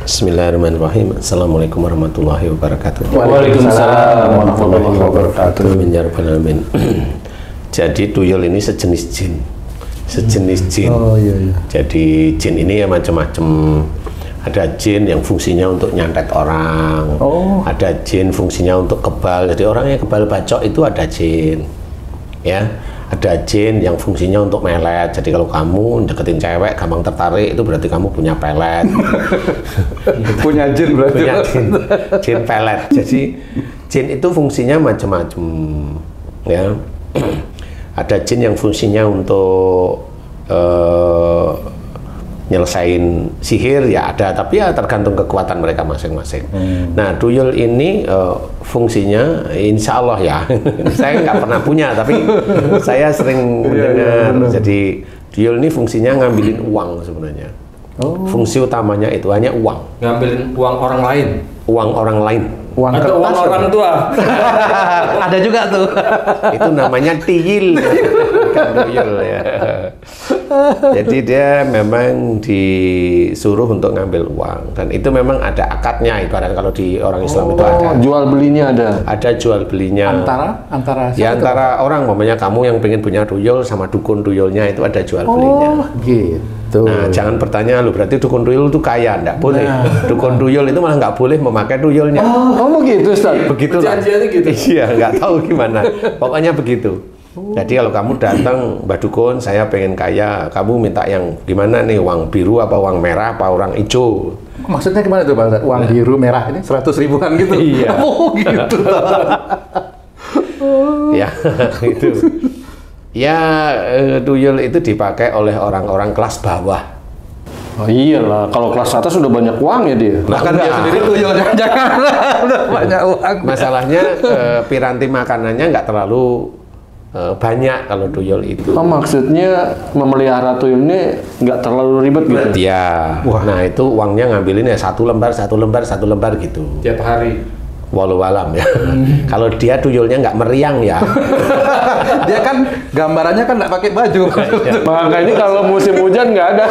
Bismillahirrahmanirrahim. Assalamualaikum warahmatullahi wabarakatuh. Waalaikumsalam warahmatullahi wabarakatuh. Amin. Jadi tuyul ini sejenis jin. Oh iya. Jadi jin ini ya macam-macam. Ada jin yang fungsinya untuk nyantet orang. Ada jin fungsinya untuk kebal. Jadi orang yang kebal bacok itu ada jin. Ya. Ada jin yang fungsinya untuk melet. Jadi kalau kamu deketin cewek gampang tertarik, itu berarti kamu punya pelet. Punya jin berarti. Punya jin pelet. Jadi jin itu fungsinya macam-macam. Ya. Ada jin yang fungsinya untuk nyelesain sihir, ya ada, tapi ya tergantung kekuatan mereka masing-masing. Nah, tuyul ini fungsinya insya Allah ya, saya nggak pernah punya, tapi saya sering mendengar. Jadi tuyul ini fungsinya ngambilin uang sebenarnya. Fungsi utamanya itu hanya uang. Ngambilin uang orang lain. Uang orang lain. Uang atau kertas, uang orang tua. ada juga tuh. Itu namanya tiyil, bukan tuyul ya. Jadi dia memang disuruh untuk ngambil uang, dan itu memang ada akadnya, ibarat kalau di orang Islam itu ada. Jual belinya ada. Ada jual belinya. Antara ya antara orang, umpamanya kamu yang pengen punya tuyul sama dukun tuyulnya itu ada jual belinya. Gitu. Nah, jangan bertanya lu berarti dukun tuyul itu kaya, enggak boleh. Dukun tuyul itu malah nggak boleh memakai tuyulnya. Oh begitu, Ustaz. Begitulah. Perjanjiannya gitu. Iya, nggak tahu gimana. Pokoknya begitu. Jadi kalau kamu datang, Mbak Dukun, saya pengen kaya, kamu minta yang gimana nih, uang biru apa uang merah apa uang hijau? Maksudnya gimana tuh, Pak? Uang biru merah ini 100 ribuan gitu? Iya. Oh gitu. Ya, itu. Ya, tuyul itu dipakai oleh orang-orang kelas bawah. Oh iyalah, kalau kelas atas sudah banyak uang ya dia. Bahkan dia sendiri tuyul, jangan udah banyak uang. Masalahnya piranti makanannya nggak terlalu banyak kalau tuyul itu. Oh, maksudnya memelihara tuyul ini nggak terlalu ribet gitu? Ya. Nah itu uangnya ngambilin ya satu lembar gitu. Tiap hari. Walau alam ya. Kalau dia tuyulnya nggak meriang ya. Dia kan gambarannya kan nggak pakai baju. Makanya kalau musim hujan nggak ada.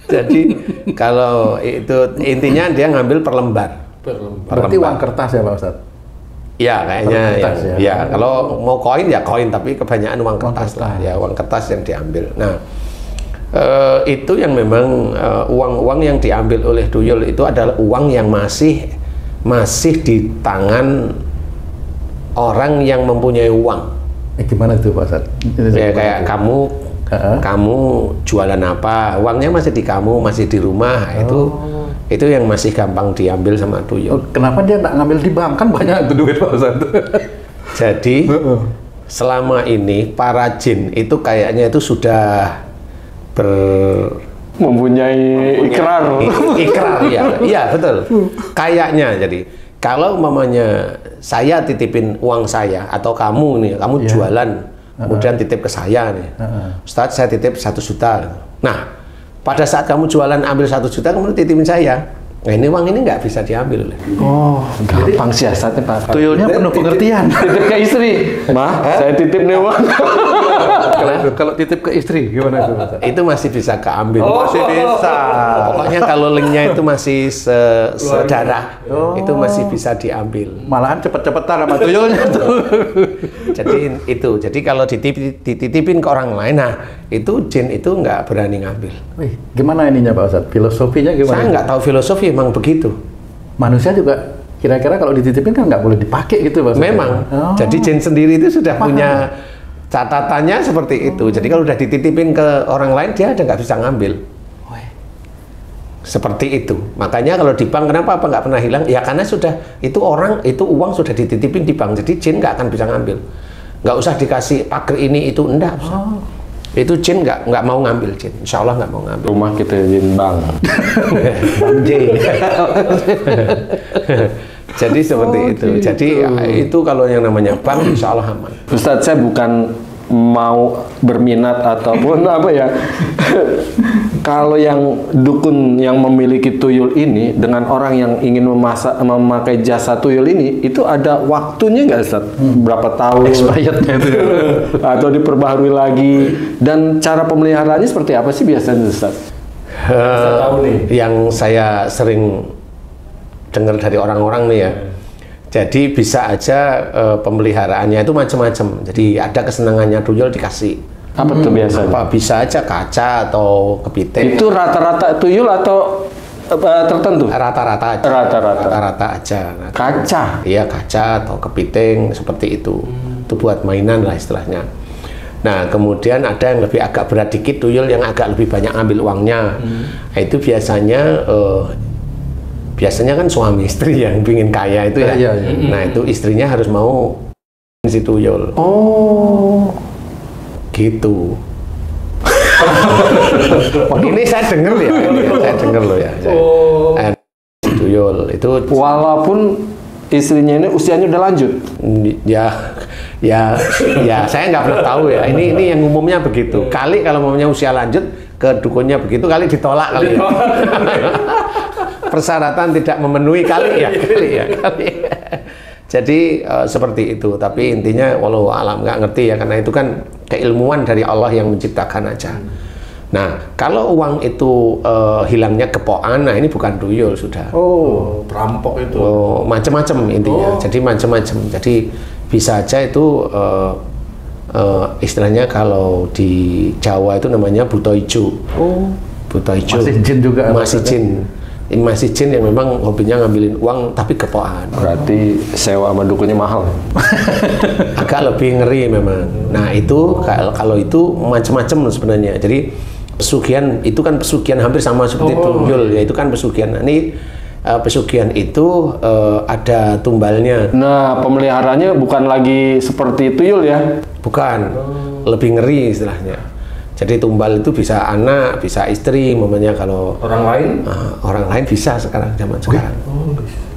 Jadi kalau itu intinya dia ngambil per lembar. Berarti uang kertas ya Pak Ustadz? Ya kayaknya kertas, ya kalau mau koin ya koin, tapi kebanyakan uang kertas lah ya, uang kertas yang diambil. Nah itu yang memang uang-uang yang diambil oleh tuyul itu adalah uang yang masih di tangan orang yang mempunyai uang. Gimana itu Pak Ustadz? Ya kayak kamu jualan apa, uangnya masih di kamu, masih di rumah. Itu yang masih gampang diambil sama tuyul. Kenapa dia nggak ngambil di bank? Kan banyak itu duit Pak Ustadz. Jadi selama ini para jin itu kayaknya itu sudah mempunyai ikrar. Ikrar ya. Iya betul. Kayaknya. Jadi kalau mamanya saya titipin uang saya, atau kamu nih, kamu jualan, kemudian titip ke saya nih, Ustadz saya titip 1 juta. Nah, pada saat kamu jualan ambil 1 juta, kemudian titipin saya. Nah, ini uang ini nggak bisa diambil. Oh, gampang siasatnya Pak. Tuyulnya penuh pengertian. Titip ke istri. Saya titip nih uang. Kalau titip ke istri gimana itu? Itu masih bisa keambil. Masih bisa. Pokoknya kalau linknya itu masih sedarah, itu masih bisa diambil. Malahan cepet-cepetan sama tuyulnya tuh. Jadi kalau dititipin ke orang lain, nah itu jin itu nggak berani ngambil. Wih, gimana ininya Pak Ustadz? Filosofinya gimana? Saya nggak tahu filosofi, emang begitu. Manusia juga kira-kira kalau dititipin kan nggak boleh dipakai gitu Pak Ustadz? Memang. Jadi jin sendiri itu sudah punya catatannya seperti itu. Jadi kalau udah dititipin ke orang lain, dia udah nggak bisa ngambil. Seperti itu. Makanya kalau di bank kenapa apa nggak pernah hilang? Ya karena sudah itu uang sudah dititipin di bank. Jadi jin nggak akan bisa ngambil. Nggak usah dikasih pagar ini itu, enggak. Itu jin nggak mau ngambil, jin. Insya Allah nggak mau ngambil. Rumah kita jin bank. Bang J. Jadi seperti itu. Gitu. Jadi itu kalau yang namanya bank, insya Allah aman. Ustadz, saya bukan mau berminat ataupun apa ya. Kalau yang dukun yang memiliki tuyul ini dengan orang yang ingin memakai jasa tuyul ini, itu ada waktunya nggak Ustaz? Berapa tahun? Expirednya itu. Atau diperbaharui lagi? Dan cara pemeliharaannya seperti apa sih biasanya Ustaz? Saya tahu nih. Yang saya sering dengar dari orang-orang nih ya. Jadi bisa aja pemeliharaannya itu macam-macam. Jadi ada kesenangannya tuyul dikasih. Apa tuh biasanya? Apa bisa aja kaca atau kepiting. Itu rata-rata tuyul atau tertentu? Rata-rata aja. Rata-rata aja. Nah, Kaca. iya kaca atau kepiting seperti itu. Itu buat mainan lah istilahnya. Nah kemudian ada yang lebih agak berat dikit tuyul yang agak lebih banyak ambil uangnya. Nah, itu biasanya kan suami istri yang pingin kaya itu ya. Iya. Nah itu istrinya harus mau si tuyul. Oh. Gitu. Ini saya dengar ya. Saya dengar loh ya. Tuyul itu Walaupun istrinya ini usianya udah lanjut. ya saya nggak pernah tahu ya. Ini yang umumnya begitu. Kali kalau maunya usia lanjut ke dukunnya begitu kali ditolak kali. Ya. Persyaratan tidak memenuhi kali ya. Jadi seperti itu. Tapi intinya walau alam nggak ngerti ya karena itu kan keilmuan dari Allah yang menciptakan aja. Nah kalau uang itu hilangnya kepoan, nah ini bukan tuyul sudah. Oh, perampok itu. Oh, macam-macam intinya. Jadi macam-macam. Jadi bisa aja itu istilahnya kalau di Jawa itu namanya buta ijo. Oh. Buta ijo. Masih jin juga. Masih jin. Ini masih jin yang memang hobinya ngambilin uang tapi kepoan. Berarti sewa sama dukunnya mahal. Agak lebih ngeri memang. Nah itu kalau itu macam-macam sebenarnya. Jadi pesugihan itu kan pesugihan hampir sama seperti tuyul, yaitu kan pesugihan. Nah, ini pesugihan itu ada tumbalnya. Nah, pemeliharanya bukan lagi seperti tuyul ya? Bukan, lebih ngeri istilahnya. Jadi tumbal itu bisa anak, bisa istri, momennya kalau orang lain bisa sekarang zaman sekarang.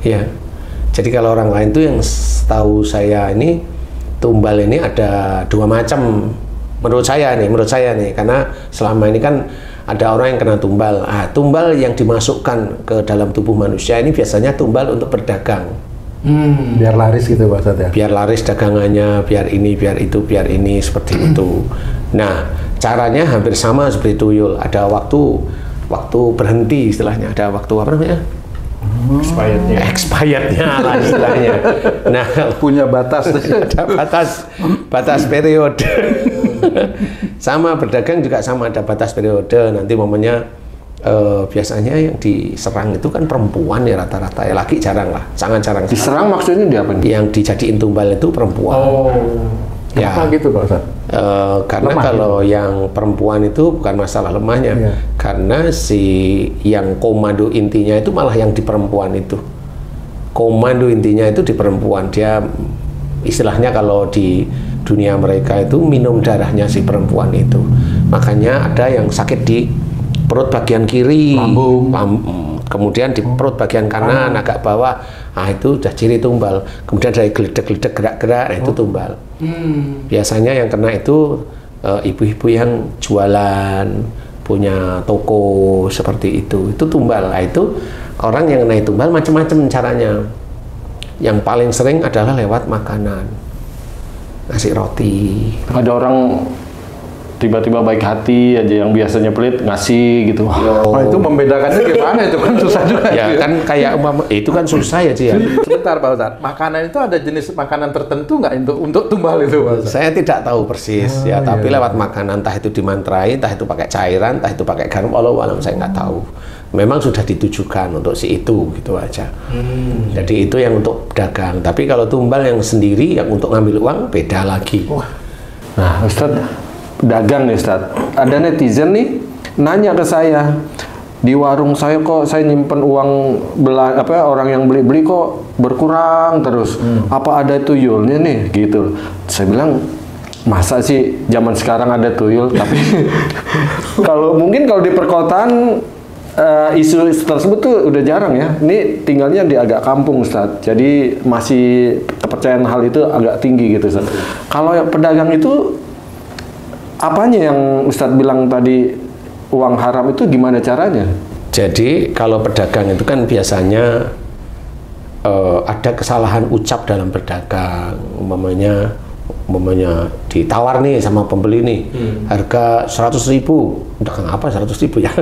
Iya. Jadi kalau orang lain itu yang setahu saya ini tumbal ini ada dua macam. Menurut saya nih, karena selama ini kan ada orang yang kena tumbal. Tumbal yang dimasukkan ke dalam tubuh manusia ini biasanya tumbal untuk berdagang. Biar laris gitu Pak Ustadz ya? Biar laris dagangannya, biar ini, biar itu, biar ini, seperti itu. Nah, caranya hampir sama seperti tuyul. Ada waktu berhenti istilahnya, ada waktu apa namanya? Expirednya lah istilahnya. Nah, punya batas. Ada batas periode. Sama berdagang juga sama ada batas periode. Nanti momennya biasanya yang diserang itu kan perempuan ya rata-rata ya, laki jarang lah, sangat jarang. Diserang maksudnya dia apa? Yang dijadiin tumbal itu perempuan. Ya. Apa gitu Pak Ustadz? Karena lemah, kalau gitu. Yang perempuan itu bukan masalah lemahnya, karena si yang komando intinya itu malah yang di perempuan itu. Komando intinya itu di perempuan. Dia istilahnya kalau di dunia mereka itu minum darahnya si perempuan itu. Makanya ada yang sakit di perut bagian kiri, lambung. Kemudian di perut bagian kanan agak bawah, itu udah ciri tumbal. Kemudian dari geledek-geledek gerak-gerak, itu tumbal. Biasanya yang kena itu ibu-ibu yang jualan, punya toko seperti itu tumbal. Nah, itu orang yang kena tumbal macam-macam caranya. Yang paling sering adalah lewat makanan, ngasih roti. Ada orang tiba-tiba baik hati aja, yang biasanya pelit ngasih gitu. Itu membedakannya gimana? Itu kan susah juga. Ya kan kayak itu kan susah ya Ci ya. Sebentar Pak Ustadz, makanan itu ada jenis makanan tertentu nggak untuk tumbal itu Pak Ustadz? Saya tidak tahu persis tapi lewat makanan, entah itu dimantrai, entah itu pakai cairan, entah itu pakai garam, walau saya nggak tahu. Memang sudah ditujukan untuk si itu gitu aja. Jadi itu yang untuk dagang. Tapi kalau tumbal yang sendiri yang untuk ngambil uang beda lagi. Nah Ustadz, dagang nih Ustadz, ada netizen nih nanya ke saya, di warung saya kok saya nyimpen uang orang yang beli-beli kok berkurang terus, apa ada tuyulnya nih gitu. Saya bilang, masa sih zaman sekarang ada tuyul? Tapi kalau di perkotaan isu tersebut tuh udah jarang ya. Ini tinggalnya di agak kampung Ustadz, jadi masih kepercayaan hal itu agak tinggi gitu Ustadz. Kalau pedagang itu apanya yang Ustadz bilang tadi uang haram itu gimana caranya? Jadi kalau pedagang itu kan biasanya ada kesalahan ucap dalam berdagang. Umpamanya umpamanya ditawar nih sama pembeli nih, harga 100.000, dagang apa 100.000 ya?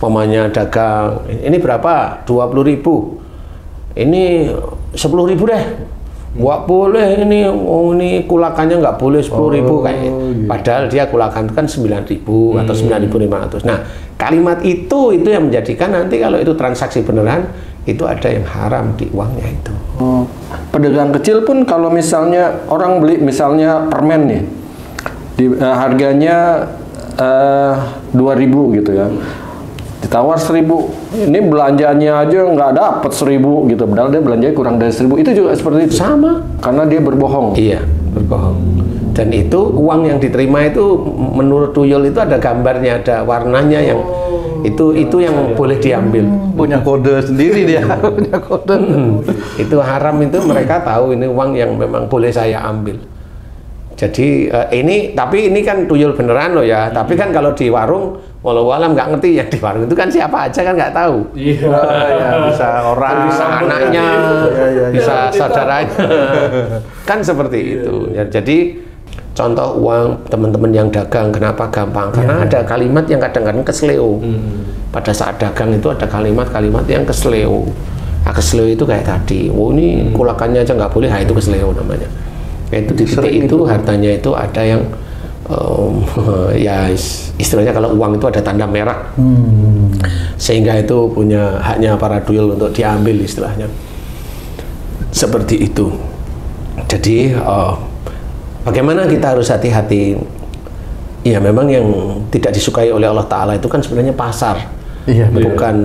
Umpamanya dagang ini berapa? 20.000, ini 10.000 deh. Nggak boleh ini, ini kulakannya nggak boleh 10.000 kayak. Padahal dia kulakan kan 9.000 atau 9.500. Nah, kalimat itu yang menjadikan nanti kalau itu transaksi beneran itu ada yang haram di uangnya itu. Pedagang kecil pun kalau misalnya orang beli misalnya permen nih, harganya 2.000 gitu ya. Ditawar 1.000, ini belanjanya aja nggak dapet 1.000 gitu, padahal dia belanjanya kurang dari 1.000, itu juga seperti itu? Sama. Karena dia berbohong? Iya, berbohong. Dan itu uang yang diterima itu menurut tuyul itu ada gambarnya, ada warnanya yang itu yang boleh diambil. Punya kode sendiri dia, punya kode. Itu haram, itu mereka tahu ini uang yang memang boleh saya ambil. Jadi tapi ini kan tuyul beneran loh ya, tapi kan kalau di warung walau alam nggak ngerti ya, di warung itu kan siapa aja kan nggak tahu. Iya, ya, bisa orang, bisa anaknya, bisa saudaranya, kan seperti itu. Ya, jadi contoh uang teman-teman yang dagang kenapa gampang? Karena ada kalimat yang kadang-kadang kesleo. Pada saat dagang itu ada kalimat-kalimat yang kesleo. Nah, kesleo itu kayak tadi, ini kulakannya aja nggak boleh, itu kesleo namanya. Itu di titik itu hartanya itu ada yang ya istilahnya kalau uang itu ada tanda merah, sehingga itu punya haknya para tuyul untuk diambil istilahnya seperti itu. Jadi bagaimana kita harus hati-hati? Ya memang yang tidak disukai oleh Allah Ta'ala itu kan sebenarnya pasar, bukan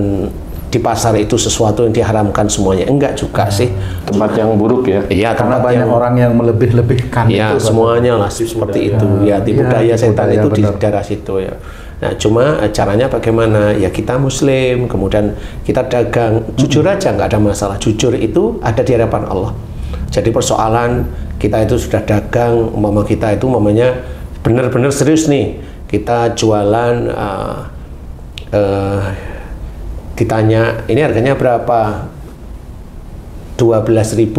di pasar itu sesuatu yang diharamkan semuanya, enggak juga sih. Tempat yang buruk ya. Karena Iya, tempat banyak orang yang melebih-lebihkan. Ya semuanya lah seperti itu. Ya di budaya setan itu di daerah situ ya. Nah cuma caranya bagaimana? Ya kita Muslim, kemudian kita dagang, jujur aja nggak ada masalah. Jujur itu ada di hadapan Allah. Jadi persoalan kita itu sudah dagang, umpama kita itu umpamanya benar-benar serius nih, kita jualan. Ditanya ini harganya berapa, 12.000,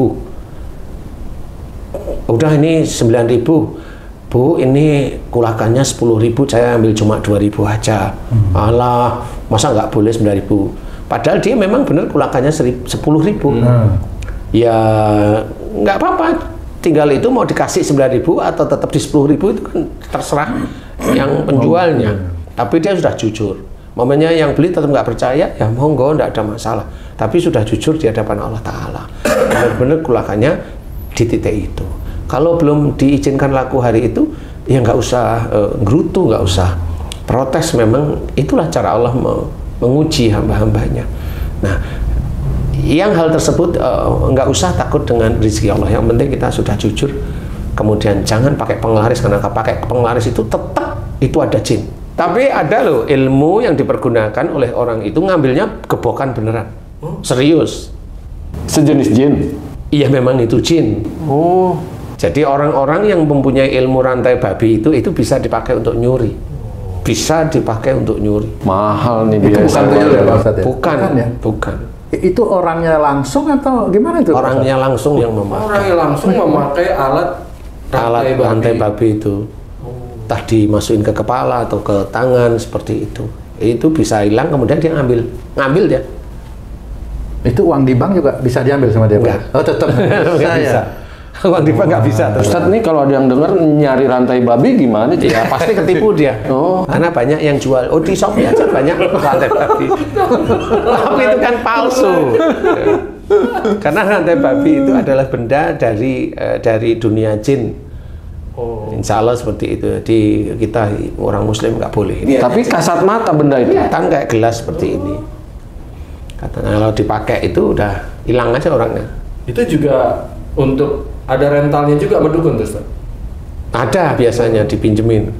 udah ini 9.000, Bu ini kulakannya 10.000, saya ambil cuma 2.000 aja. Alah masa nggak boleh 9.000, padahal dia memang benar kulakannya 10.000. Ya nggak apa-apa, tinggal itu mau dikasih 9.000 atau tetap di 10.000 itu kan terserah yang penjualnya, tapi dia sudah jujur. Momennya yang beli tetap nggak percaya, ya monggo, nggak ada masalah. Tapi sudah jujur di hadapan Allah Ta'ala. Benar-benar kulakannya di titik itu. Kalau belum diizinkan laku hari itu, ya nggak usah gerutu, nggak usah protes. Memang itulah cara Allah menguji hamba-hambanya. Nah, yang hal tersebut nggak usah takut dengan rezeki Allah. Yang penting kita sudah jujur. Kemudian jangan pakai penglaris, karena pakai penglaris itu tetap itu ada jin. Tapi ada loh ilmu yang dipergunakan oleh orang itu ngambilnya gebokan beneran. Serius. Sejenis jin? Iya memang itu jin. Jadi orang-orang yang mempunyai ilmu rantai babi itu bisa dipakai untuk nyuri. Bisa dipakai untuk nyuri. Mahal nih biaya. Bukan tuyul ya Pak Ustadz ya? Bukan. Itu orangnya langsung atau gimana itu? Orangnya langsung yang memakai. Orangnya langsung memakai alat rantai babi itu. Tadi dimasukin ke kepala atau ke tangan seperti itu bisa hilang, kemudian dia ngambil dia. Itu uang di bank juga bisa diambil sama dia? Enggak. Oh tetap nggak bisa. Uang di bank nggak bisa. Ustadz nih kalau ada yang dengar nyari rantai babi gimana? Ya pasti ketipu dia. Karena banyak yang jual. Di Shopee aja banyak rantai babi. Tapi itu kan palsu. Karena rantai babi itu adalah benda dari dunia jin. Insya Allah seperti itu. Jadi kita orang Muslim nggak boleh. Tapi kasat mata benda itu. Kan kayak gelas seperti ini. Katanya kalau dipakai itu udah hilang aja orangnya. Itu juga untuk ada rentalnya juga mendukung Ustaz? Ada biasanya dipinjemin.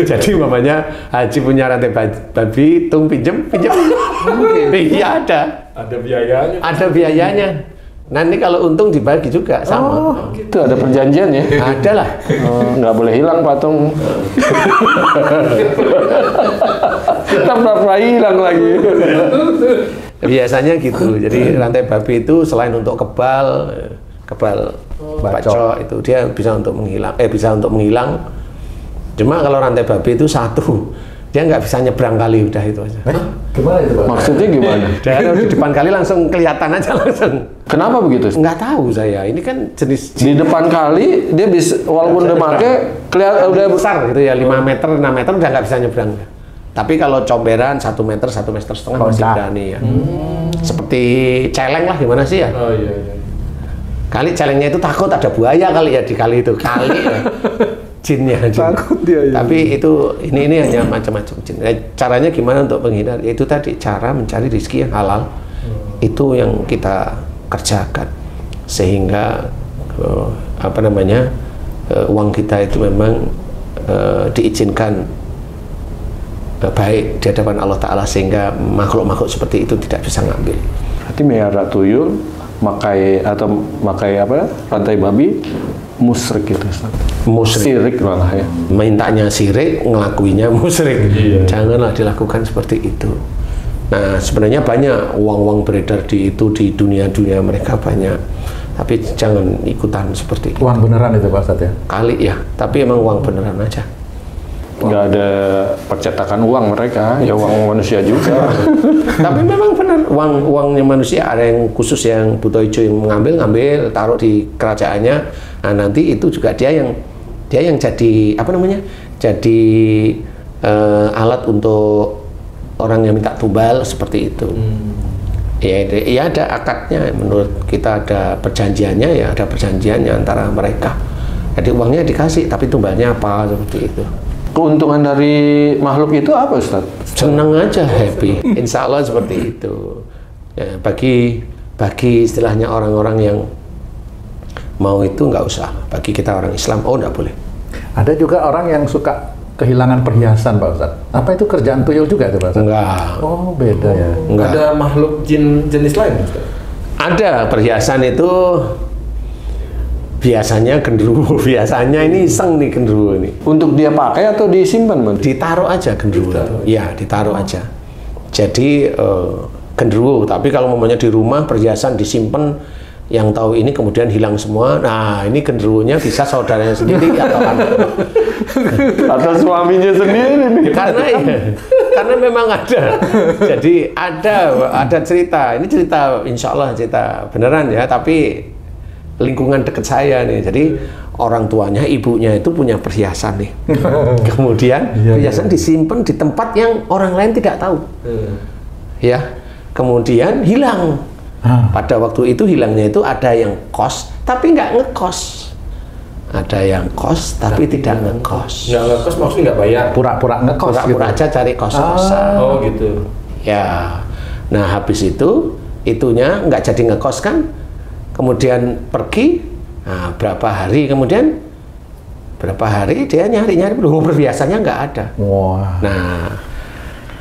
Jadi mamanya Haji punya rantai babi, tung pinjem. Iya ada. Ada biayanya. Ada biayanya. Nanti kalau untung dibagi juga sama. Itu ada perjanjian ya? Ada lah. Nggak boleh hilang patung. Tetap hilang lagi. Biasanya gitu. Jadi rantai babi itu selain untuk kebal bacok itu dia bisa untuk menghilang. Cuma kalau rantai babi itu satu, dia nggak bisa nyebrang kali, udah itu aja. Gimana itu, Pak? Maksudnya gimana? Dia di depan kali langsung kelihatan aja langsung. Kenapa begitu? Nggak tahu saya. Ini kan jenis Di depan kali dia bisa, walaupun udah pakai kelihatan udah besar gitu ya, 5 meter, 6 meter udah nggak bisa nyebrang. Tapi kalau comberan 1 meter, 1,5 meter masih berani ya. Seperti celeng lah, gimana sih ya? Oh iya. Kali celengnya itu takut ada buaya kali ya di kali itu. Kali ya. Jinnya. Takut dia, ya. Tapi itu ini hanya macam-macam jin. Caranya gimana untuk menghindar? Itu tadi cara mencari rezeki yang halal. Itu yang kita kerjakan sehingga uang kita itu memang diizinkan baik di hadapan Allah Ta'ala sehingga makhluk-makhluk seperti itu tidak bisa ngambil. Berarti melihara tuyul, makai rantai babi, musyrik gitu. Musyrik. Sirik malah ya. Mintanya sirik, ngelakuinya musyrik. Janganlah dilakukan seperti itu. Nah, sebenarnya banyak uang-uang beredar di dunia mereka banyak. Tapi jangan ikutan seperti itu. Uang beneran itu, Pak Ustadz ya? Kali ya, tapi emang uang beneran aja. Nggak ada percetakan uang mereka, ya uang manusia juga. Tapi memang benar uangnya manusia, ada yang khusus yang Buto Ijo yang ngambil taruh di kerajaannya. Nah, nanti itu juga dia yang jadi jadi alat untuk orang yang minta tumbal seperti itu. Ya ada akadnya, menurut kita ada perjanjiannya, ya ada perjanjiannya antara mereka. Jadi uangnya dikasih, tapi tumbalnya apa seperti itu. Keuntungan dari makhluk itu apa, Ustaz? Senang aja, happy. Insya Allah seperti itu. Ya, bagi istilahnya orang-orang yang mau itu nggak usah. Bagi kita orang Islam, nggak boleh. Ada juga orang yang suka kehilangan perhiasan, Pak Ustadz. Apa itu kerjaan tuyul juga itu, Pak Ustadz? Enggak. Oh, beda ya. Enggak. Ada makhluk jin jenis lain, Ustaz? Ada perhiasan itu biasanya genderuwo. Biasanya ini iseng nih genderuwo ini. Untuk dia pakai atau disimpan, Bang? Ditaruh aja genderuwo. Iya, ditaruh aja. Jadi genderuwo. Tapi kalau mamanya di rumah perhiasan disimpan, yang tahu ini kemudian hilang semua. Nah, ini genderuwonya bisa saudaranya sendiri atau anaknya. Atau suaminya sendiri nih. Karena memang ada. Jadi ada cerita. Ini cerita, insya Allah cerita beneran ya. Tapi lingkungan dekat saya nih. Jadi orang tuanya, ibunya itu punya perhiasan nih. Kemudian perhiasan disimpan di tempat yang orang lain tidak tahu. Ya. Kemudian hilang. Pada waktu itu hilangnya itu ada yang kos, tapi nggak ngekos. Ada yang kos, tapi tidak ngekos. Nggak ngekos maksudnya nggak bayar? Pura-pura ngekos Pura-pura gitu. aja cari kos-kosan. Oh gitu. Ya. Nah, habis itunya nggak jadi ngekos kan. Kemudian pergi. Nah, berapa hari dia nyari-nyari, belum perhiasannya nggak ada. Wah. Nah,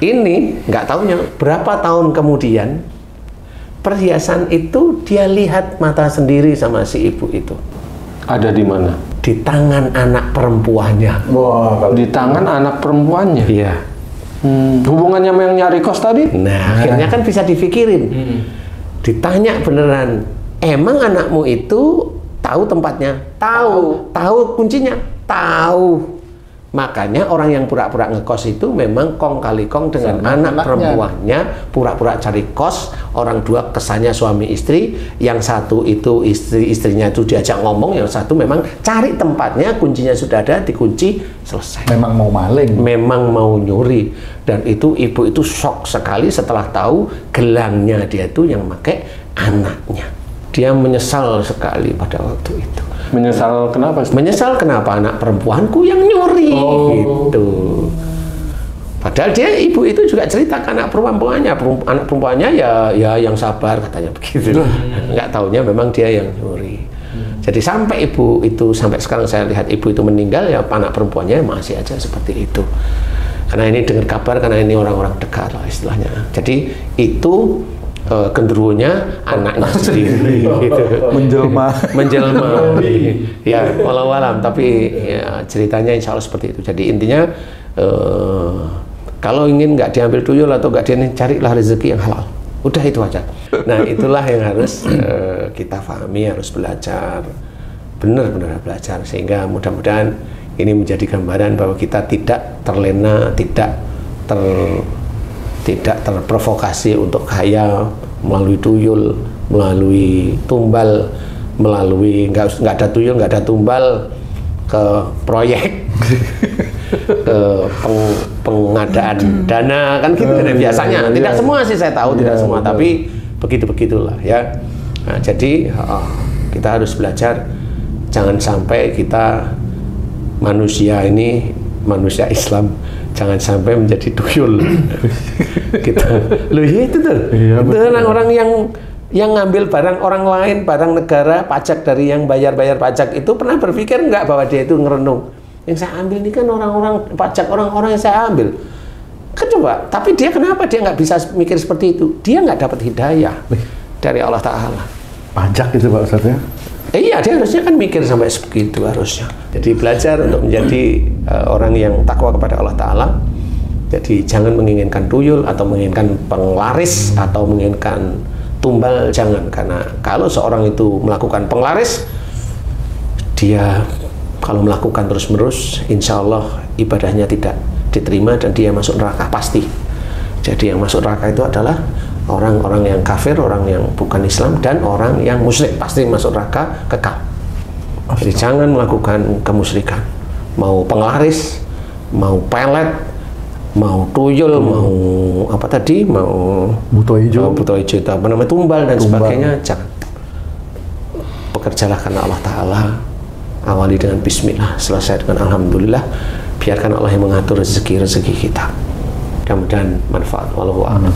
ini nggak tahunya berapa tahun kemudian perhiasan itu dia lihat mata sendiri sama si ibu itu. Ada di mana? Di tangan anak perempuannya. Wah, Di tangan anak perempuannya. Iya. Hubungannya sama yang nyari kos tadi? Nah, akhirnya kan bisa dipikirin. Ditanya beneran, emang anakmu itu tahu tempatnya? Tahu. Tahu kuncinya? Tahu. Makanya orang yang pura-pura ngekos itu memang kong kali kong dengan anak perempuannya, pura-pura cari kos. Orang dua kesannya suami istri, yang satu itu istrinya itu diajak ngomong, yang satu memang cari tempatnya, kuncinya sudah ada, dikunci, selesai. memang mau maling. Memang mau nyuri. Dan itu ibu itu shock sekali setelah tahu gelangnya dia itu yang pakai anaknya. Dia menyesal sekali pada waktu itu. Menyesal kenapa? Menyesal kenapa anak perempuanku yang nyuri gitu. Padahal ibu itu juga cerita ke anak perempuannya ya yang sabar katanya begitu. Nggak taunya memang dia yang nyuri. Jadi sampai sampai sekarang saya lihat ibu itu meninggal, ya anak perempuannya masih aja seperti itu. Karena ini dengar kabar, karena ini orang-orang dekat lah istilahnya. Jadi itu genderuwonya anaknya sendiri gitu. menjelma ya walau alam, tapi ya, ceritanya insya Allah seperti itu. Jadi intinya kalau ingin nggak diambil tuyul atau nggak carilah rezeki yang halal, udah itu aja. Nah, itulah yang harus kita pahami, harus belajar. benar-benar belajar, sehingga mudah-mudahan ini menjadi gambaran bahwa kita tidak terlena, tidak terprovokasi untuk kaya melalui tuyul, melalui tumbal, melalui nggak ada tuyul, nggak ada tumbal, ke proyek, ke pengadaan dana, kan gitu kan biasanya. Tidak semua sih saya tahu, tidak semua, tapi begitu-begitulah ya. Nah, jadi kita harus belajar, jangan sampai kita manusia ini, manusia Islam, jangan sampai menjadi tuyul. Kita, loh ya itu tuh, itu orang-orang yang ngambil barang orang lain, barang negara, pajak dari yang bayar-bayar pajak itu pernah berpikir nggak bahwa dia itu ngerenung, yang saya ambil ini kan orang-orang pajak orang-orang yang saya ambil. Kan coba, tapi dia kenapa dia nggak bisa mikir seperti itu? Dia nggak dapat hidayah dari Allah Ta'ala. Pajak itu Pak Ustadz ya? Iya, dia harusnya kan mikir sampai segitu harusnya. Jadi belajar untuk menjadi orang yang takwa kepada Allah Ta'ala. Jadi jangan menginginkan tuyul atau menginginkan penglaris atau menginginkan tumbal, jangan. Karena kalau seorang itu melakukan penglaris, dia kalau melakukan terus-menerus, insya Allah ibadahnya tidak diterima dan dia masuk neraka pasti. Jadi yang masuk neraka itu adalah orang-orang yang kafir, orang yang bukan Islam, dan orang yang musyrik, pasti masuk neraka kekal. Jadi jangan melakukan kemusyrikan, mau penglaris, mau pelet, mau tuyul, mau apa tadi, mau buto hijau, itu apa namanya, tumbal dan sebagainya, jangan. Bekerjalah karena Allah Ta'ala, awali dengan bismillah, selesai dengan alhamdulillah. Biarkan Allah yang mengatur rezeki kita. Mudah-mudahan manfaat. Wallahu a'lam.